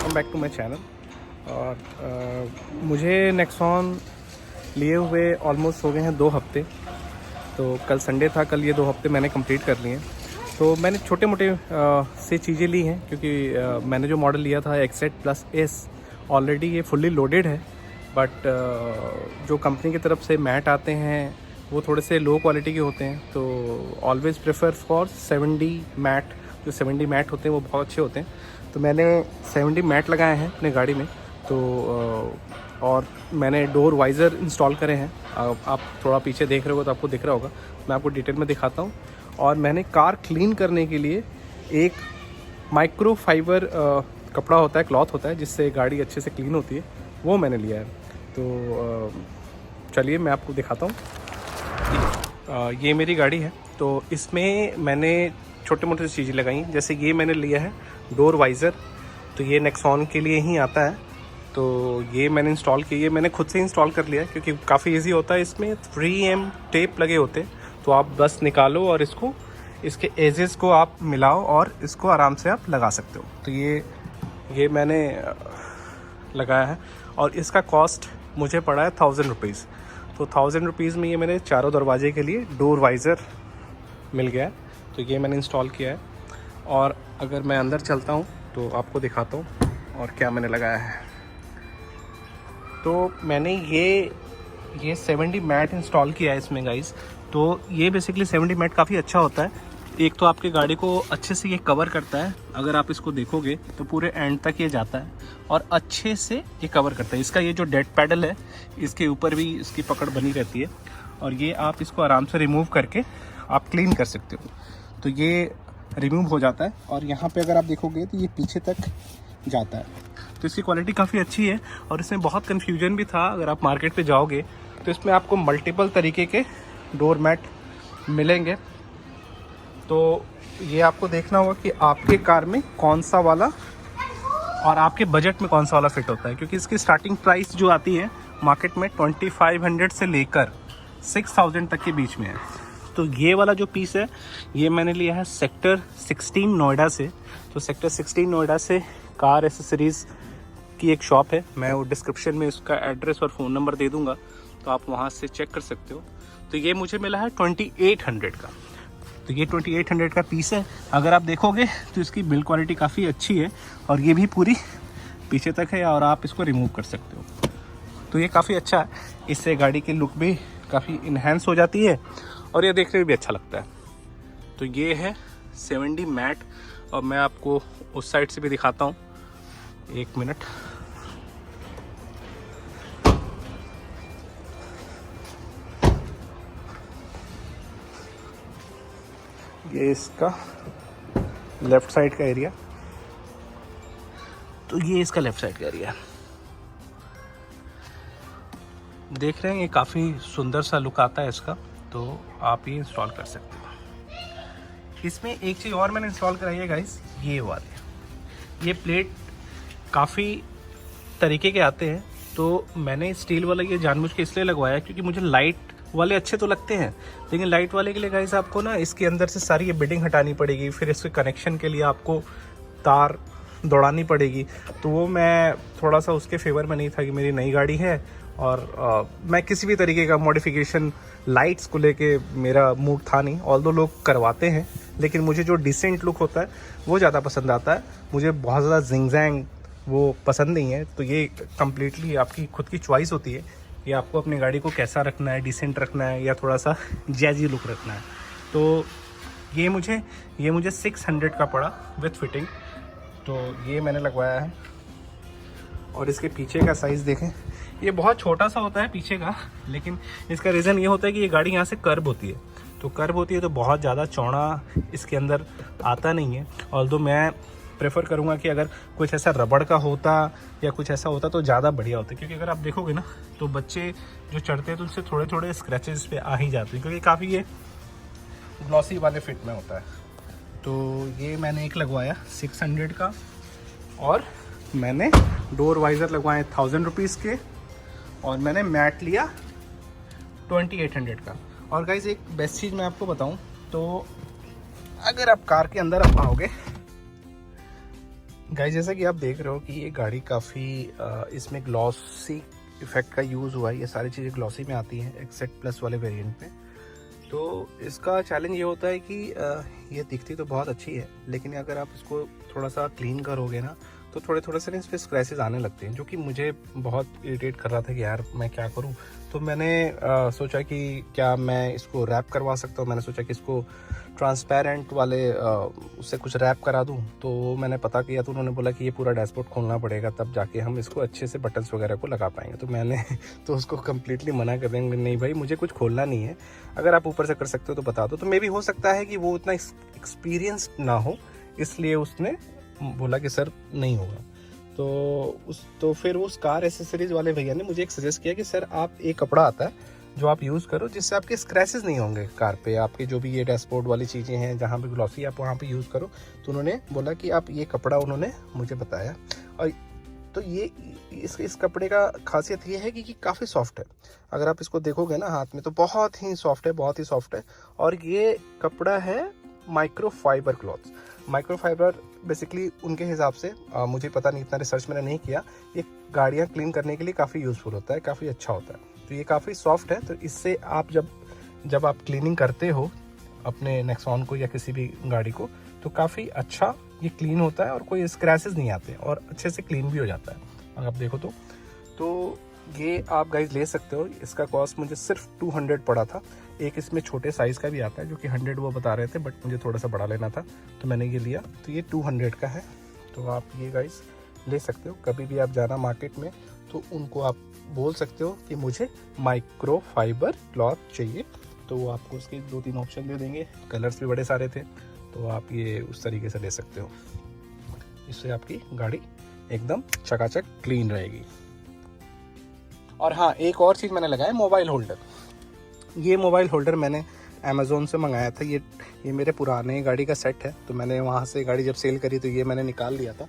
Welcome back to my channel. और मुझे Nexon लिए हुए ऑलमोस्ट हो गए हैं 2 हफ्ते। तो कल संडे था, कल ये 2 हफ्ते मैंने कंप्लीट कर लिए हैं। तो मैंने छोटे मोटे से चीज़ें ली हैं क्योंकि मैंने जो मॉडल लिया था XZ+S ऑलरेडी ये फुल्ली लोडेड है। बट जो कंपनी की तरफ से मैट आते हैं वो थोड़े से लो क्वालिटी के होते हैं। तो ऑलवेज़ प्रेफर फॉर 70 मैट। जो 70 मैट होते हैं वो बहुत अच्छे होते हैं। तो मैंने 70 मैट लगाए हैं अपने गाड़ी में। तो और मैंने डोर वाइज़र इंस्टॉल करे हैं। आप थोड़ा पीछे देख रहे हो तो आपको दिख रहा होगा, मैं आपको डिटेल में दिखाता हूँ। और मैंने कार क्लीन करने के लिए एक माइक्रो फाइबर कपड़ा होता है, क्लॉथ होता है, जिससे गाड़ी अच्छे से क्लीन होती है, वो मैंने लिया है। तो चलिए मैं आपको दिखाता हूँ। ये मेरी गाड़ी है। तो इसमें मैंने छोटे मोटे चीज़ें लगाई हैं। जैसे ये मैंने लिया है डोर वाइज़र। तो ये नेक्सॉन के लिए ही आता है। तो ये मैंने इंस्टॉल किया, ये मैंने खुद से इंस्टॉल कर लिया क्योंकि काफ़ी इजी होता है। इसमें 3M टेप लगे होते हैं। तो आप बस निकालो और इसको, इसके एजेस को आप मिलाओ और इसको आराम से आप लगा सकते हो। तो ये मैंने लगाया है और इसका कॉस्ट मुझे पड़ा है 1000 रुपीज़। तो 1000 रुपीज़ में ये मेरे चारों दरवाजे के लिए डोर वाइज़र मिल गया है। तो ये मैंने इंस्टॉल किया है। और अगर मैं अंदर चलता हूँ तो आपको दिखाता हूँ और क्या मैंने लगाया है। तो मैंने ये 70 मैट इंस्टॉल किया है इसमें गाइस। तो ये बेसिकली 70 मैट काफ़ी अच्छा होता है। एक तो आपके गाड़ी को अच्छे से ये कवर करता है, अगर आप इसको देखोगे तो पूरे एंड तक ये जाता है और अच्छे से ये कवर करता है। इसका ये जो डेड पैडल है, इसके ऊपर भी इसकी पकड़ बनी रहती है और ये आप इसको आराम से रिमूव करके आप क्लीन कर सकते हो। तो ये रिमूव हो जाता है और यहाँ पे अगर आप देखोगे तो ये पीछे तक जाता है। तो इसकी क्वालिटी काफ़ी अच्छी है। और इसमें बहुत कन्फ्यूजन भी था, अगर आप मार्केट पे जाओगे तो इसमें आपको मल्टीपल तरीके के डोर मैट मिलेंगे। तो ये आपको देखना होगा कि आपके कार में कौन सा वाला और आपके बजट में कौन सा वाला फिट होता है, क्योंकि इसकी स्टार्टिंग प्राइस जो आती है मार्केट में 2500 से लेकर 6000 तक के बीच में है। तो ये वाला जो पीस है ये मैंने लिया है सेक्टर 16 नोएडा से। तो सेक्टर 16 नोएडा से कार एसेसरीज़ की एक शॉप है। मैं वो डिस्क्रिप्शन में उसका एड्रेस और फ़ोन नंबर दे दूंगा, तो आप वहाँ से चेक कर सकते हो। तो ये मुझे मिला है 2800 का। तो ये 2800 का पीस है। अगर आप देखोगे तो इसकी बिल्ड क्वालिटी काफ़ी अच्छी है और ये भी पूरी पीछे तक है और आप इसको रिमूव कर सकते हो। तो ये काफ़ी अच्छा है, इससे गाड़ी की लुक भी काफ़ी इन्हेंस हो जाती है और ये देखने में भी अच्छा लगता है। तो ये है 70 मैट और मैं आपको उस साइड से भी दिखाता हूँ, 1 मिनट। ये इसका लेफ़्ट साइड का एरिया। तो ये इसका लेफ़्ट साइड का एरिया देख रहे हैं, ये काफ़ी सुंदर सा लुक आता है इसका। तो आप ये इंस्टॉल कर सकते हो। इसमें एक चीज़ और मैंने इंस्टॉल कराई है गाइस, ये वाले ये प्लेट काफ़ी तरीके के आते हैं। तो मैंने स्टील वाला ये जानबूझ के इसलिए लगवाया क्योंकि मुझे लाइट वाले अच्छे तो लगते हैं, लेकिन लाइट वाले के लिए गाइस आपको ना इसके अंदर से सारी ये बिडिंग हटानी पड़ेगी, फिर इसके कनेक्शन के लिए आपको तार दौड़ानी पड़ेगी। तो वो मैं थोड़ा सा उसके फेवर में नहीं था कि मेरी नई गाड़ी है और मैं किसी भी तरीके का मॉडिफिकेशन लाइट्स को लेके मेरा मूड था नहीं। ऑल्दो लोग करवाते हैं, लेकिन मुझे जो डिसेंट लुक होता है वो ज़्यादा पसंद आता है। मुझे बहुत ज़्यादा जिंग वो पसंद नहीं है। तो ये कम्प्लीटली आपकी खुद की चॉइस होती है कि आपको अपनी गाड़ी को कैसा रखना है, डिसेंट रखना है या थोड़ा सा जैजी लुक रखना है। तो ये मुझे 600 का पड़ा विथ फिटिंग। तो ये मैंने लगवाया है। और इसके पीछे का साइज़ देखें, ये बहुत छोटा सा होता है पीछे का, लेकिन इसका रीज़न ये होता है कि ये गाड़ी यहाँ से कर्व होती है। तो कर्व होती है तो बहुत ज़्यादा चौड़ा इसके अंदर आता नहीं है। ऑल्दो मैं प्रेफर करूँगा कि अगर कुछ ऐसा रबड़ का होता या कुछ ऐसा होता तो ज़्यादा बढ़िया होता, क्योंकि अगर आप देखोगे ना तो बच्चे जो चढ़ते हैं तो उनसे थोड़े थोड़े स्क्रैचेस पे आ ही जाते हैं, क्योंकि काफ़ी ये ग्लॉसी वाले फिट में होता है। तो ये मैंने एक लगवाया 600 का और मैंने डोर वाइज़र लगवाए 1000 रुपीज़ के और मैंने मैट लिया 2800 का। और गाइस एक बेस्ट चीज़ मैं आपको बताऊं तो अगर आप कार के अंदर आप आओगे गाइस जैसा कि आप देख रहे हो कि ये गाड़ी काफ़ी इसमें ग्लॉसी इफेक्ट का यूज़ हुआ है। ये सारी चीज़ें ग्लॉसी में आती हैं एक्सेट प्लस वाले वेरिएंट पे। तो इसका चैलेंज ये होता है कि ये दिखती तो बहुत अच्छी है, लेकिन अगर आप इसको थोड़ा सा क्लीन करोगे ना तो थोड़े से ना इस पर स्क्रैचेस आने लगते हैं, जो कि मुझे बहुत इरिटेट कर रहा था कि यार मैं क्या करूं। तो मैंने सोचा कि क्या मैं इसको रैप करवा सकता हूं। मैंने सोचा कि इसको ट्रांसपेरेंट वाले उससे कुछ रैप करा दूं। तो मैंने पता किया तो उन्होंने बोला कि ये पूरा डैशबोर्ड खोलना पड़ेगा, तब जाके हम इसको अच्छे से बटन्स वगैरह को लगा पाएंगे। तो मैंने तो उसको कम्प्लीटली मना कर देंगे, नहीं भाई मुझे कुछ खोलना नहीं है, अगर आप ऊपर से कर सकते हो तो बता दो। तो मे भी हो सकता है कि वो उतना एक्सपीरियंस ना हो, इसलिए उसने बोला कि सर नहीं होगा। तो फिर उस कार एसेसरीज वाले भैया ने मुझे एक सजेस्ट किया कि सर आप एक कपड़ा आता है जो आप यूज़ करो, जिससे आपके स्क्रैचेस नहीं होंगे कार पे। आपके जो भी ये डैशबोर्ड वाली चीज़ें हैं जहाँ पे ग्लॉसी आप वहाँ पे यूज़ करो। तो उन्होंने बोला कि आप ये कपड़ा उन्होंने मुझे बताया। और तो ये इस कपड़े का खासियत ये है कि काफ़ी सॉफ्ट है। अगर आप इसको देखोगे ना हाथ में तो बहुत ही सॉफ्ट है, बहुत ही सॉफ्ट है। और ये कपड़ा है माइक्रोफाइबर क्लॉथ्स। माइक्रोफाइबर बेसिकली उनके हिसाब से मुझे पता नहीं, इतना रिसर्च मैंने नहीं किया, ये गाड़ियाँ क्लीन करने के लिए काफ़ी यूज़फुल होता है, काफ़ी अच्छा होता है। तो ये काफ़ी सॉफ्ट है, तो इससे आप जब आप क्लीनिंग करते हो अपने नेक्सॉन को या किसी भी गाड़ी को, तो काफ़ी अच्छा ये क्लीन होता है और कोई स्क्रैचेस नहीं आते और अच्छे से क्लीन भी हो जाता है। अगर आप देखो तो ये आप गाइज ले सकते हो। इसका कॉस्ट मुझे सिर्फ 200 पड़ा था। एक इसमें छोटे साइज़ का भी आता है जो कि 100 वो बता रहे थे, बट मुझे थोड़ा सा बड़ा लेना था तो मैंने ये लिया। तो ये 200 का है। तो आप ये गाइज ले सकते हो। कभी भी आप जाना मार्केट में तो उनको आप बोल सकते हो कि मुझे माइक्रोफाइबर क्लॉथ चाहिए, तो वो आपको उसके 2-3 ऑप्शन दे देंगे। कलर्स भी बड़े सारे थे, तो आप ये उस तरीके से ले सकते हो। इससे आपकी गाड़ी एकदम चकाचक क्लीन रहेगी। और हाँ, एक और चीज़ मैंने लगाया, मोबाइल होल्डर। ये मोबाइल होल्डर मैंने अमेज़ोन से मंगाया था। ये मेरे पुराने गाड़ी का सेट है, तो मैंने वहाँ से गाड़ी जब सेल करी तो ये मैंने निकाल लिया था।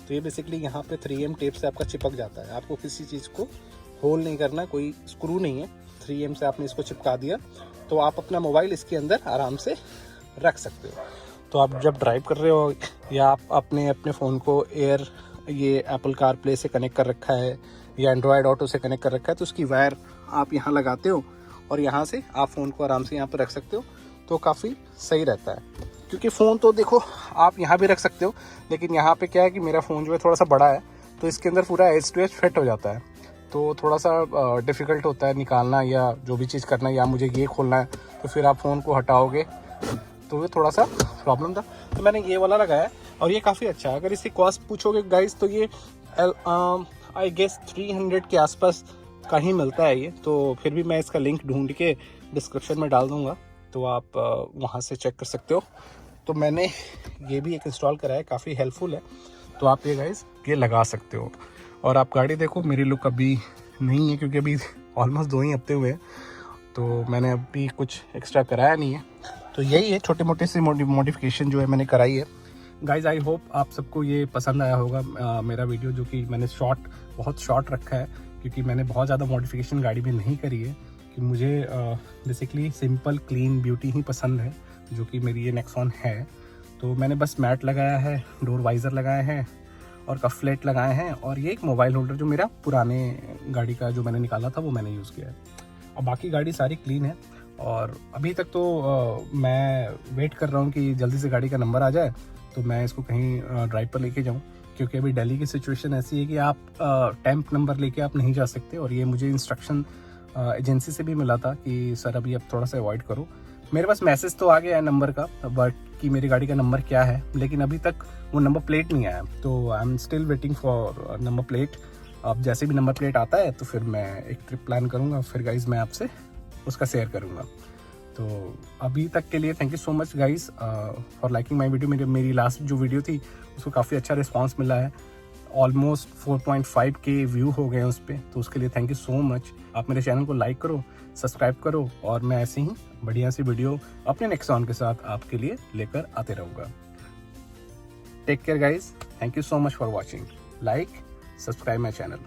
तो ये बेसिकली यहाँ पे 3M टेप से आपका चिपक जाता है। आपको किसी चीज़ को होल नहीं करना, कोई स्क्रू नहीं है। 3M से आपने इसको चिपका दिया तो आप अपना मोबाइल इसके अंदर आराम से रख सकते हो। तो आप जब ड्राइव कर रहे हो या आप अपने फ़ोन को ये एप्पल कार प्ले से कनेक्ट कर रखा है या एंड्रॉयड ऑटो से कनेक्ट कर रखा है, तो उसकी वायर आप यहाँ लगाते हो और यहाँ से आप फ़ोन को आराम से यहाँ पर रख सकते हो। तो काफ़ी सही रहता है, क्योंकि फ़ोन तो देखो आप यहाँ भी रख सकते हो, लेकिन यहाँ पे क्या है कि मेरा फ़ोन जो है थोड़ा सा बड़ा है, तो इसके अंदर पूरा एज टू एज फिट हो जाता है। तो थोड़ा सा डिफ़िकल्ट होता है निकालना या जो भी चीज़ करना, या मुझे ये खोलना है तो फिर आप फ़ोन को हटाओगे, तो ये थोड़ा सा प्रॉब्लम था। तो मैंने ये वाला लगाया और ये काफ़ी अच्छा है। अगर इसकी कॉस्ट पूछोगे गाइस तो ये आई गेस 300 के आसपास का ही मिलता है ये। तो फिर भी मैं इसका लिंक ढूंढ के डिस्क्रिप्शन में डाल दूंगा, तो आप वहाँ से चेक कर सकते हो। तो मैंने ये भी एक इंस्टॉल करा है, काफ़ी हेल्पफुल है। तो आप ये गाइस ये लगा सकते हो। और आप गाड़ी देखो, मेरी लुक अभी नहीं है क्योंकि अभी ऑलमोस्ट 2 ही हफ्ते हुए हैं, तो मैंने अभी कुछ एक्स्ट्रा कराया नहीं है। तो यही है छोटे मोटे से मॉडिफिकेशन जो है मैंने कराई है। गाइज आई होप आप सबको ये पसंद आया होगा मेरा वीडियो, जो कि मैंने बहुत शॉर्ट रखा है, क्योंकि मैंने बहुत ज़्यादा मॉडिफिकेशन गाड़ी में नहीं करी है। कि मुझे बेसिकली सिंपल क्लीन ब्यूटी ही पसंद है, जो कि मेरी ये नेक्सॉन है। तो मैंने बस मैट लगाया है, डोर वाइज़र लगाए हैं और कफलेट लगाए हैं, और ये एक मोबाइल होल्डर जो मेरा पुराने गाड़ी का जो मैंने निकाला था वो मैंने यूज़ किया है। और बाकी गाड़ी सारी क्लीन है। और अभी तक तो मैं वेट कर रहा हूँ कि जल्दी से गाड़ी का नंबर आ जाए तो मैं इसको कहीं ड्राइव पर लेके जाऊँ, क्योंकि अभी दिल्ली की सिचुएशन ऐसी है कि आप टेम्प नंबर लेके आप नहीं जा सकते। और ये मुझे इंस्ट्रक्शन एजेंसी से भी मिला था कि सर अभी अब थोड़ा सा अवॉइड करो। मेरे पास मैसेज तो आ गया है नंबर का, बट कि मेरी गाड़ी का नंबर क्या है, लेकिन अभी तक वो नंबर प्लेट नहीं आया। तो I am still waiting for number plate. अब जैसे भी नंबर प्लेट आता है तो फिर मैं एक ट्रिप प्लान करूँगा, फिर गाइज मैं आपसे उसका शेयर करूँगा। तो अभी तक के लिए thank you so much guys for liking my video. मेरी लास्ट जो वीडियो थी उसको काफ़ी अच्छा रिस्पांस मिला है। ऑलमोस्ट 4.5 के व्यू हो गए हैं उस पर, तो उसके लिए थैंक यू सो मच। आप मेरे चैनल को लाइक करो, सब्सक्राइब करो, और मैं ऐसे ही बढ़िया सी वीडियो अपने नेक्सॉन के साथ आपके लिए लेकर आते रहूँगा। Take care guys, thank you so much for watching. Like, subscribe my channel.